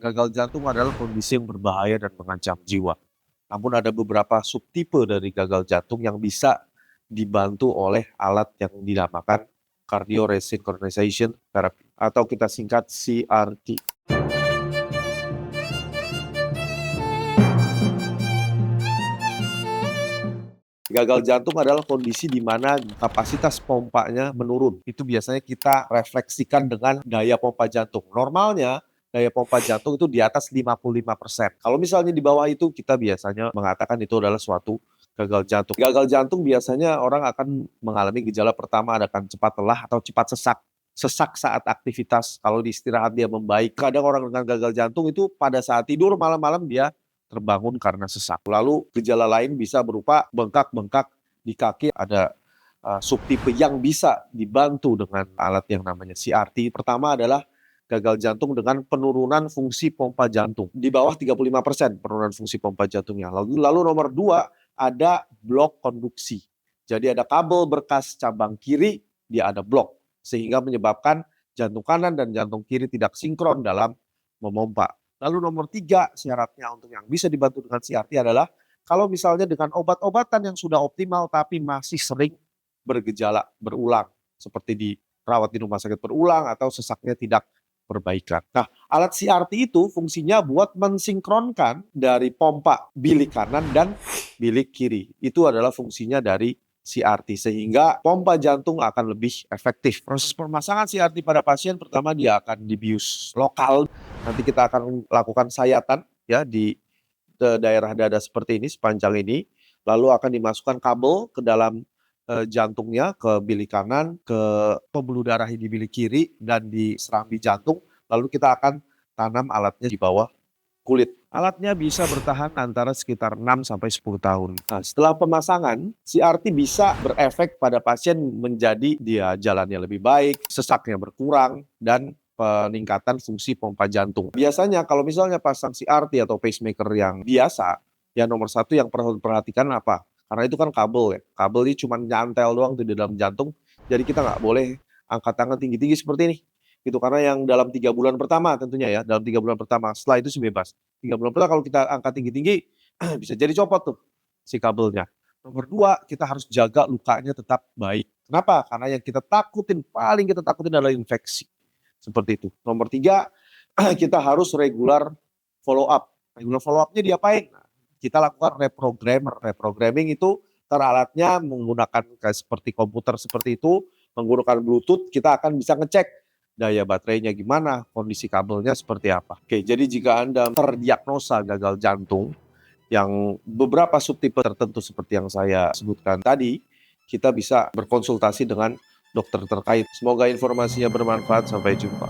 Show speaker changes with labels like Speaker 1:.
Speaker 1: Gagal jantung adalah kondisi yang berbahaya dan mengancam jiwa. Namun ada beberapa subtipe dari gagal jantung yang bisa dibantu oleh alat yang dinamakan cardio resynchronization therapy atau kita singkat CRT. Gagal jantung adalah kondisi di mana kapasitas pompanya menurun. Itu biasanya kita refleksikan dengan daya pompa jantung. Normalnya daya pompa jantung itu di atas 55%. Kalau misalnya di bawah itu kita biasanya mengatakan itu adalah suatu gagal jantung. Gagal jantung biasanya orang akan mengalami gejala pertama akan cepat lelah atau cepat sesak. Sesak saat aktivitas, kalau di istirahat dia membaik. Kadang orang dengan gagal jantung itu pada saat tidur malam-malam dia terbangun karena sesak. Lalu gejala lain bisa berupa bengkak-bengkak di kaki, ada subtipe yang bisa dibantu dengan alat yang namanya CRT. Pertama adalah gagal jantung dengan penurunan fungsi pompa jantung. Di bawah 35% penurunan fungsi pompa jantungnya. Lalu nomor 2 ada blok konduksi. Jadi ada kabel berkas cabang kiri, dia ada blok. Sehingga menyebabkan jantung kanan dan jantung kiri tidak sinkron dalam memompa. Lalu nomor 3 syaratnya untuk yang bisa dibantu dengan CRT adalah kalau misalnya dengan obat-obatan yang sudah optimal tapi masih sering bergejala berulang seperti dirawat di rumah sakit berulang atau sesaknya tidak perbaikan. Nah, alat CRT itu fungsinya buat mensinkronkan dari pompa bilik kanan dan bilik kiri. Itu adalah fungsinya dari CRT sehingga pompa jantung akan lebih efektif. Proses pemasangan CRT pada pasien pertama dia akan dibius lokal. Nanti kita akan lakukan sayatan ya di daerah dada seperti ini sepanjang ini. Lalu akan dimasukkan kabel ke dalam jantungnya ke bilik kanan, ke pembuluh darah di bilik kiri dan di serambi jantung. Lalu kita akan tanam alatnya di bawah kulit. Alatnya bisa bertahan antara sekitar 6 sampai 10 tahun. Nah, setelah pemasangan, CRT bisa berefek pada pasien menjadi dia jalannya lebih baik, sesaknya berkurang, dan peningkatan fungsi pompa jantung. Biasanya kalau misalnya pasang CRT atau pacemaker yang biasa, yang nomor satu yang perlu diperhatikan apa? Karena itu kan kabel ya. Kabel ini cuma nyantel doang tuh di dalam jantung. Jadi kita nggak boleh angkat tangan tinggi-tinggi seperti ini. Gitu, karena yang dalam 3 bulan pertama tentunya ya, dalam 3 bulan pertama. Setelah itu sih bebas. 3 bulan pertama kalau kita angkat tinggi-tinggi, bisa jadi copot tuh si kabelnya. Nomor 2, kita harus jaga lukanya tetap baik. Kenapa? Karena yang kita takutin, paling kita takutin adalah infeksi. Seperti itu. Nomor 3, kita harus regular follow up. Regular follow up-nya diapain? Nah, kita lakukan reprogrammer. Reprogramming itu alatnya menggunakan kayak seperti komputer seperti itu, menggunakan Bluetooth, kita akan bisa ngecek daya baterainya gimana, kondisi kabelnya seperti apa. Oke, jadi jika Anda terdiagnosa gagal jantung yang beberapa subtipe tertentu seperti yang saya sebutkan tadi, kita bisa berkonsultasi dengan dokter terkait. Semoga informasinya bermanfaat. Sampai jumpa.